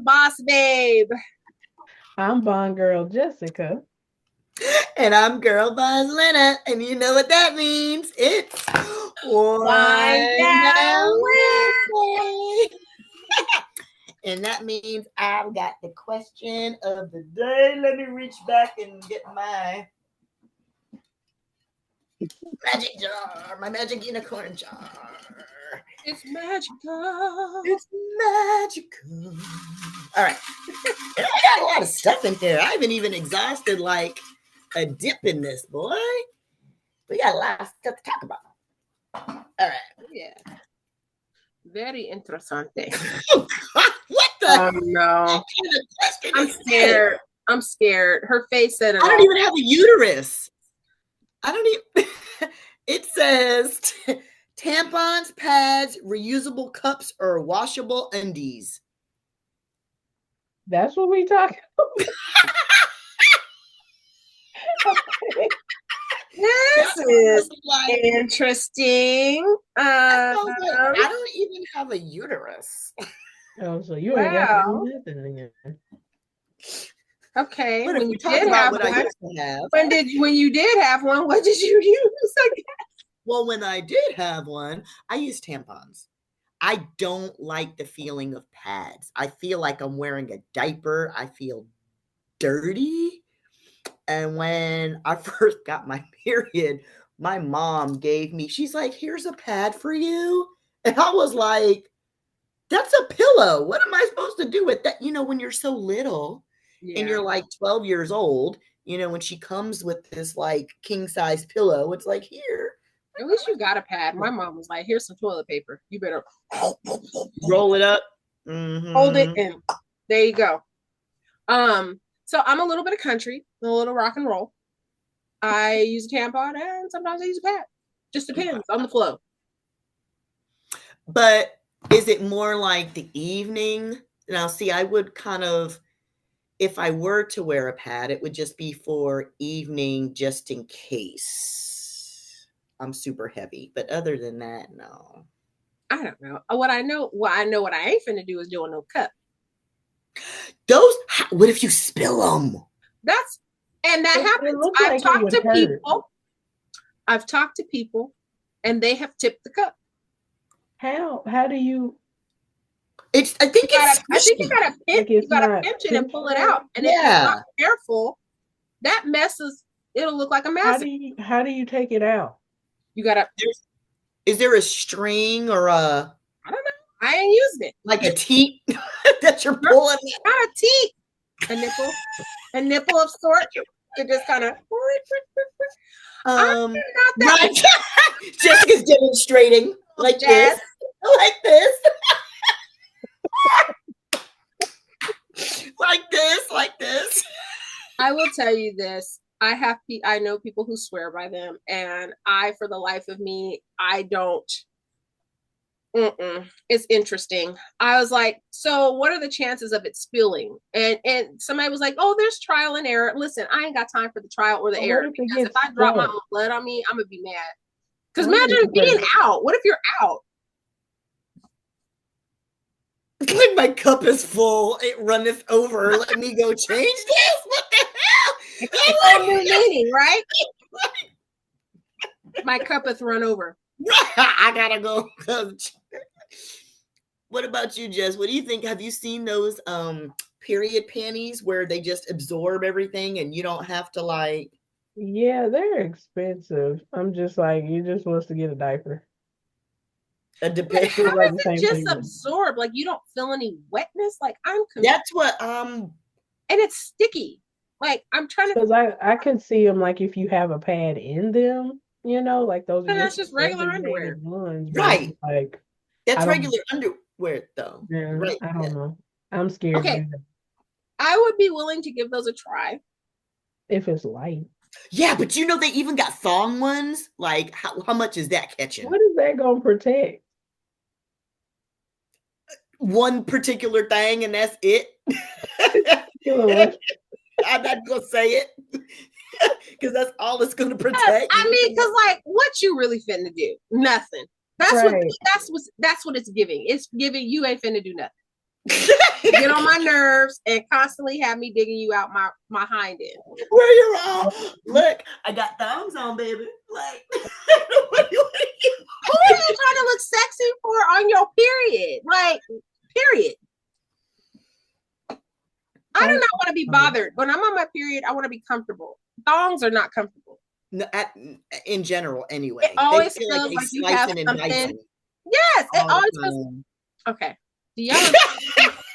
Boss Babe. I'm Bond Girl Jessica. And I'm Girl Boss Lena. And you know what that means. It's Whine Down Wednesday. And that means I've got the question of the day. Let me reach back and get my magic jar, my magic unicorn jar. It's magical. It's magical. All right. And I got a lot of stuff in here. I haven't even exhausted like a dip in this, boy. We got a lot of stuff to talk about. All right. Yeah. Very interesting. Oh, God, what the? Oh, no. I'm scared. I'm scared. Her face said it I don't all. even have a uterus. I don't even. It says tampons, pads, reusable cups, or washable undies. That's what we talking about. This is interesting. I don't even have a uterus. Oh, so you ain't got to do nothing again. Okay. But When if we you talk did about have what one, I used to have. when you did have one, what did you use? Well, when I did have one, I used tampons. I don't like the feeling of pads. I feel like I'm wearing a diaper. I feel dirty. And when I first got my period, my mom gave me, she's like, here's a pad for you. And I was like, that's a pillow. What am I supposed to do with that? You know, when you're so little and you're like 12 years old, you know, when she comes with this like king size pillow, it's like, here. At least you got a pad. My mom was like, here's some toilet paper. You better roll it up. Hold it in. There you go. So I'm a little bit of country, a little rock and roll. I use a tampon and sometimes I use a pad. Just depends on the flow. But is it more like the evening? Now, see, I would kind of, if I were to wear a pad, it would just be for evening just in case I'm super heavy. But other than that, no. I don't know. What I know what I ain't finna do is do a no cup. Those, what if you spill them? That happens. I've talked to people. I've talked to people and they have tipped the cup. How do you? I think you gotta pinch it and pull it out. And if you're not careful, that messes. It'll look like a mess. How do you take it out? You gotta. Is there a string or a? I don't know. I ain't used it. Like a teat that you're pulling. Not a teat. A nipple of sorts. To just kind of. Right. Jessica's demonstrating like this. Like this. like this. I will tell you this. I know people who swear by them, and for the life of me, I don't. It's interesting. I was like, so what are the chances of it spilling? And somebody was like, oh, there's trial and error. Listen, I ain't got time for the trial or the error. Because if I drop my own blood on me, I'm gonna be mad. Because imagine being out. What if you're out? Like my cup is full, it runneth over. Let me go change this. What the hell? It's a new meaning, right? My cup has run over. I gotta go. What about you, Jess? What do you think? Have you seen those period panties where they just absorb everything and you don't have to like? Yeah, they're expensive. I'm just like, you just wants to get a diaper. How does it just absorb? Like you don't feel any wetness? Like I'm confused. That's what and it's sticky. Like I'm trying to, because I can see them like if you have a pad in them, you know, like those. And that's just regular underwear, ones, right? Like that's regular underwear, though. Yeah, right? I don't know. I'm scared. Okay, I would be willing to give those a try if it's light. Yeah, but you know they even got thong ones. Like how much is that catching? What is that gonna protect? One particular thing, and that's it. I'm not gonna say it because that's all it's gonna protect. I mean, because like, what you really finna do? Nothing. That's what it's giving. It's giving you ain't finna do nothing. get on my nerves and constantly have me digging you out my hind end. Where you're all, look, I got thongs on, baby. Like, who are you trying to look sexy for on your period? Like, period. I do not want to be bothered. When I'm on my period, I want to be comfortable. Thongs are not comfortable. No, in general, anyway. It always feels like you have something. Yes, it always feels. Okay. Do y'all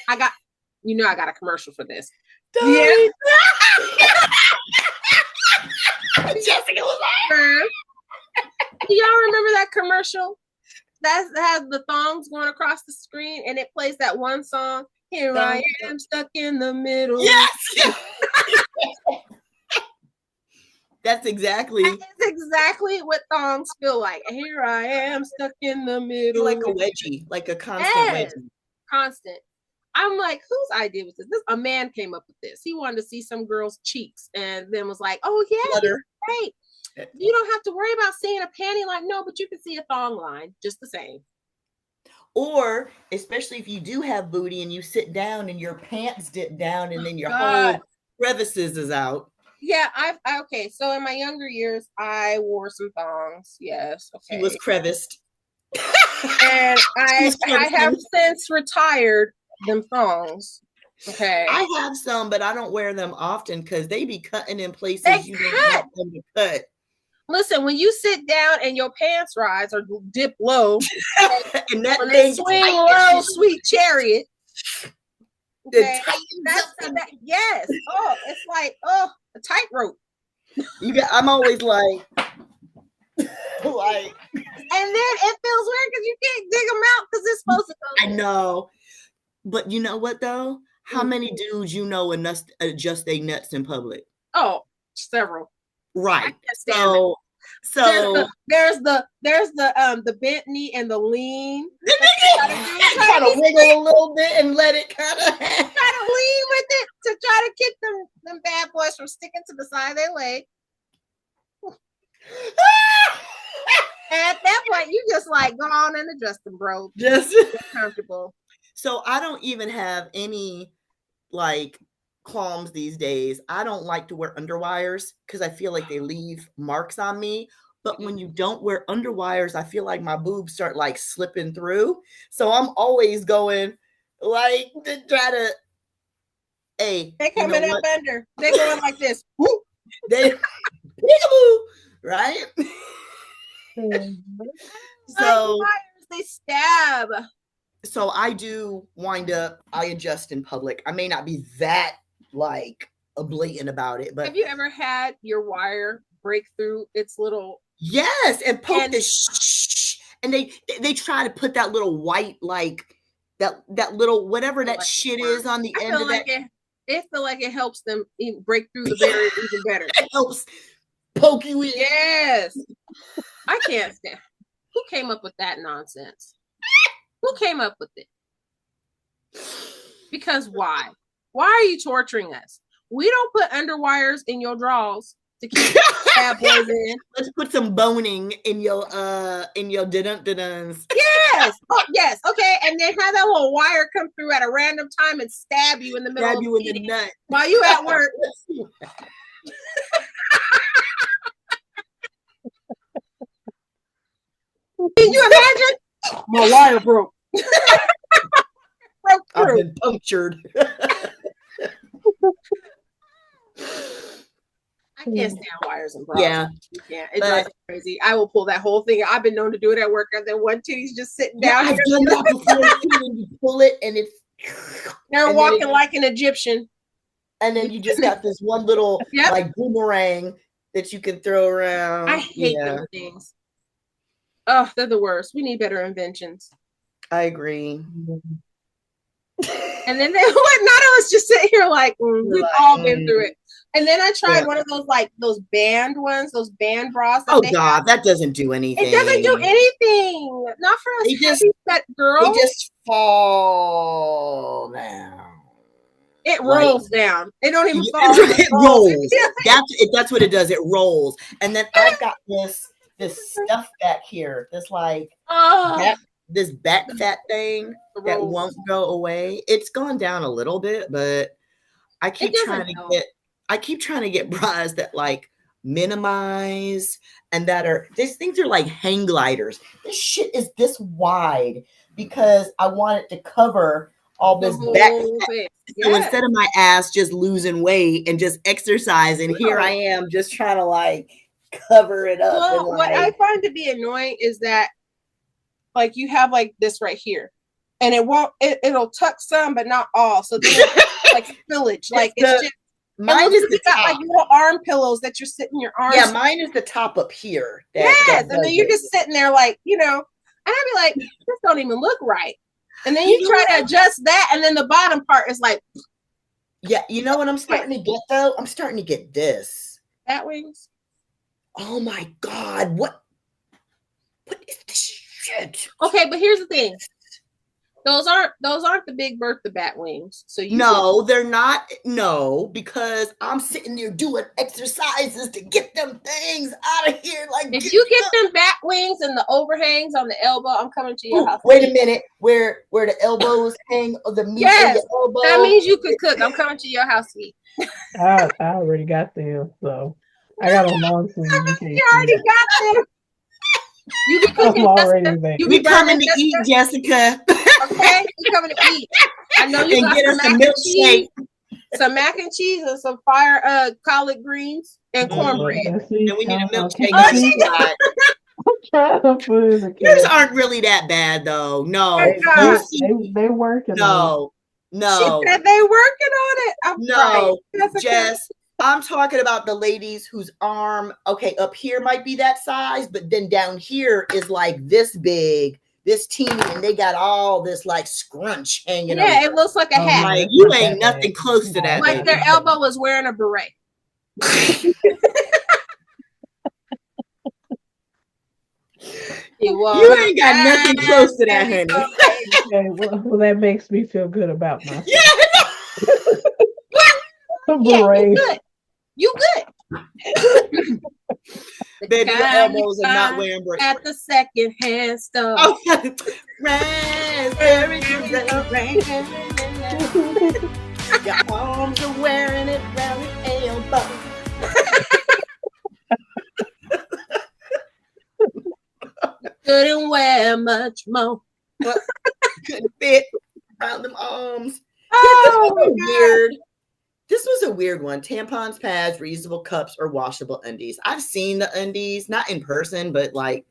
I got a commercial for this. Yeah. Jessica was there. Do y'all remember that commercial that has the thongs going across the screen and it plays that one song? Here I am stuck in the middle. Yes. That's exactly what thongs feel like. Here I am stuck in the middle. Like a wedgie, like a constant wedgie. Constant. I'm like, whose idea was this? A man came up with this. He wanted to see some girl's cheeks and then was like, oh yeah, great. You don't have to worry about seeing a panty line. No, but you can see a thong line just the same. Or especially if you do have booty and you sit down and your pants dip down and then your whole crevices is out. Yeah, okay. So in my younger years, I wore some thongs. Yes, okay. She was creviced. And I have since retired them thongs. Okay. I have some, but I don't wear them often because they be cutting in places you don't want them to cut. Listen, when you sit down and your pants rise or dip low, and that thing swing low, sweet chariot. Okay. Yes. Oh, it's like a tightrope. I'm always like, and then it feels weird because you can't dig them out because it's supposed to go. I know, but you know what though? How many dudes adjust their nuts in public? Oh, several. Right. So there's the bent knee and the lean. Try to wiggle a little bit and let it kind of try to lean with it to try to keep them bad boys from sticking to the side of their leg. And at that point, you just like go on and adjust them, bro. Just comfortable. So I don't even have any like qualms these days. I don't like to wear underwires because I feel like they leave marks on me. But when you don't wear underwires, I feel like my boobs start like slipping through. So I'm always going like to try to. Hey, they coming up under. They going like this. Woo. They peekaboo, right? So they stab. So I do wind up. I adjust in public. I may not be that like blatant about it, but have you ever had your wire break through its little? Yes, and poke this, and they try to put that little white like that little whatever that shit is on the end of that. It feel like it helps them break through the barrier even better. It helps poke you in. Yes, I can't stand. Who came up with that nonsense? Who came up with it? Because why? Why are you torturing us? We don't put underwires in your drawers to keep bad boys in. Let's put some boning in your dun-duns. Yes. Oh, yes. Okay. And then have that little wire come through at a random time and stab you in the middle of the nut while you at work. Can you imagine? My wire broke. I've been punctured. I can't stand wires and bras. Yeah. It drives me crazy. I will pull that whole thing. I've been known to do it at work, and then one titty's just sitting down. I've done that before. And you pull it, and it's they're walking like an Egyptian. And then you just got this one little like boomerang that you can throw around. I hate those things. Oh, they're the worst. We need better inventions. I agree. And then not of us just sit here like we've all been through it. And then I tried one of those like those band ones, those band bras. That doesn't do anything. It doesn't do anything. Not for us. That girl. They just fall down. It rolls down. It don't even fall. It rolls. That's what it does. It rolls. And then I've got this stuff back here. This like this back fat thing that won't go away. It's gone down a little bit, but I keep trying to get bras that like minimize and that are these things are like hang gliders. This shit is this wide because I want it to cover all this back fat. So instead of my ass just losing weight and just exercising, here I am just trying to like cover it up. Well, what I find to be annoying is that like you have like this right here and it'll tuck some but not all, so then it's like spillage. Like it's just mine is the top. Like little arm pillows that you're sitting your arms. Yeah, mine is the top up here. And then you're just sitting there like, and I'd be like, this don't even look right. And then you try to adjust that, and then the bottom part is like, yeah, you know what I'm starting to get though? I'm starting to get this. Bat wings. Oh my God, what is this shit? Okay, but here's the thing. Those aren't the Big Bertha bat wings. So they're not. No, because I'm sitting there doing exercises to get them things out of here. Like if you get them bat wings and the overhangs on the elbow, I'm coming to your house. Wait a minute, where the elbows hang or the meat yes, in the elbow? That means you could cook. I'm coming to your house to eat. I already got them, so I got a long sleeve. You already got them. You be cooking, Jessica. You be coming to eat, Jessica. Okay, you coming to eat. I know you got some mac and cheese, some mac and cheese, and some fire collard greens and cornbread. And we need a milkshake. I'm trying to put it in. Yours aren't really that bad though. No, they working. No. She said they working on it. Jess. I'm talking about the ladies whose arm, up here might be that size, but then down here is like this big, this teeny, and they got all this like scrunch hanging. Yeah, it looks like a hat. Like you ain't nothing close to that. Like their elbow was wearing a beret. You ain't got nothing close to that, honey. Okay, well, that makes me feel good about myself. You good. Baby, your elbows are not wearing breaks. At the second hand store. Your arms are wearing it round the elbow. Couldn't wear much more. Couldn't fit around them arms. Oh, weird. This was a weird one. Tampons, pads, reusable cups, or washable undies. I've seen the undies, not in person, but like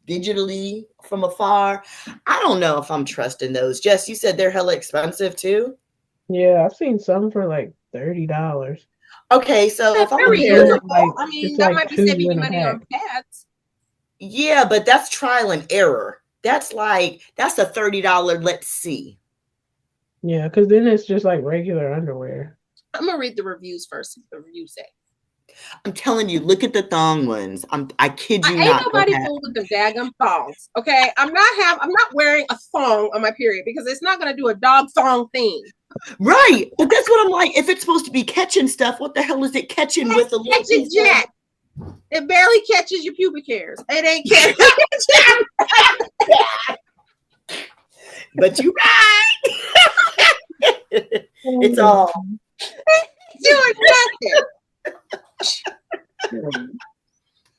digitally from afar. I don't know if I'm trusting those. Jess, you said they're hella expensive too? Yeah, I've seen some for like $30. Okay, so if I'm that might be saving you money on pads. Yeah, but that's trial and error. That's a $30 let's see. Yeah, because then it's just like regular underwear. I'm gonna read the reviews first. The reviews say. I'm telling you, look at the thong ones. I kid you not. Ain't nobody fooled with the daggum thongs. Okay, I'm not wearing a thong on my period because it's not gonna do a dog thong thing. Right, but that's what I'm like. If it's supposed to be catching stuff, what the hell is it catching with a little piece jack? It barely catches your pubic hairs. It ain't catching. But you right. It's all doing nothing.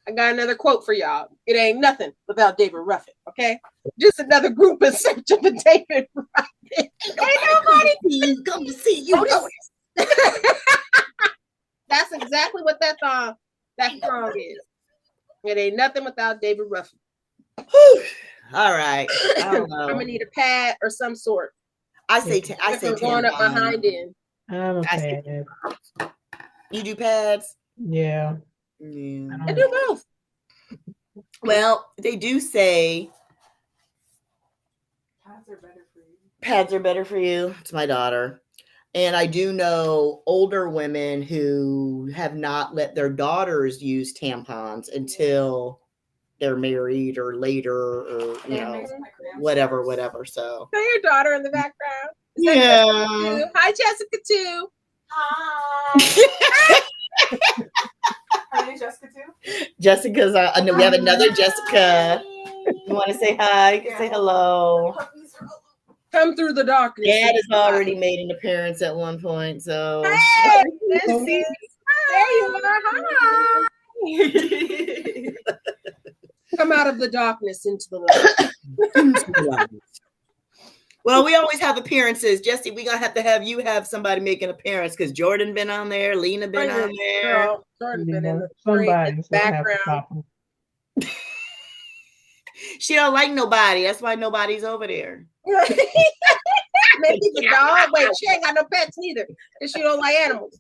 I got another quote for y'all. It ain't nothing without David Ruffin. Okay, just another group in search of a David Ruffin. Ain't nobody come to see you. That's exactly what that song is. It ain't nothing without David Ruffin. All right. I don't know. I'm gonna need a pad or some sort. I say going up my hind end. I'm a pad. You do pads? Yeah. I do both. Well, they do say pads are better for you. Pads are better for you. It's my daughter. And I do know older women who have not let their daughters use tampons until they're married or later or whatever. So your daughter in the background. Yeah. Hi, Jessica too. Hi. Are you Jessica too? Jessica's we have another Jessica. You want to say hi? Say hello. Come through the darkness. Dad has already made an appearance at one point, so. Hey, there you are. Hi. Come out of the darkness into the light. Well, we always have appearances. Jesse, we're going to have you have somebody make an appearance because Jordan been on there, Lena been on there. Girl, Jordan been in the background. She don't like nobody. That's why nobody's over there. Maybe the dog. Wait, she ain't got no pets either. And she don't like animals.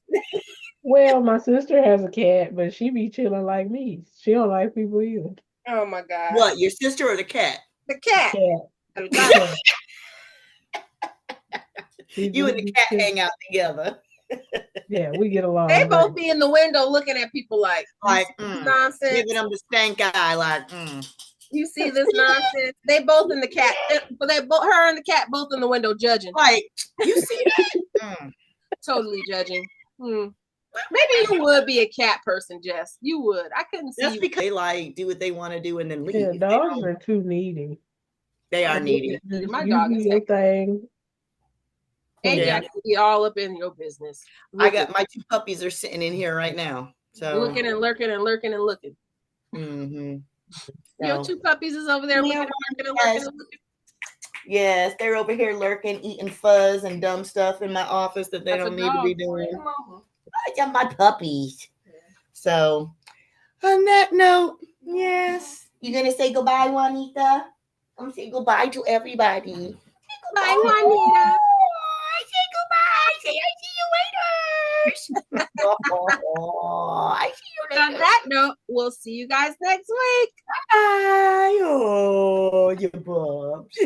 Well, my sister has a cat, but she be chilling like me. She don't like people either. Oh my God. What, your sister or the cat? The cat. The cat. You and the cat hang out together. Yeah, we get along. They both be in the window looking at people like nonsense. Giving them the stank eye, like, You see this nonsense? They both in the cat, but her and the cat both in the window judging. Like, you see that? Totally judging. Maybe you would be a cat person, Jess. You would. I couldn't see. Just because they like do what they want to do and then leave. Yeah, dogs are too needy. They are needy. My dog is your thing. And Jack will be all up in your business. I got my 2 puppies are sitting in here right now. So looking and lurking and lurking and looking. Mm-hmm. Your 2 puppies is over there looking and lurking and lurking and looking. Yes, they're over here lurking, eating fuzz and dumb stuff in my office that they don't need to be doing. I got my puppies. So, on that note, yes. You gonna say goodbye, Juanita? I'm gonna say goodbye to everybody. Say goodbye, Juanita. Say goodbye. Say I see you later. I see you later. On that note, we'll see you guys next week. Bye. Oh, you bubs.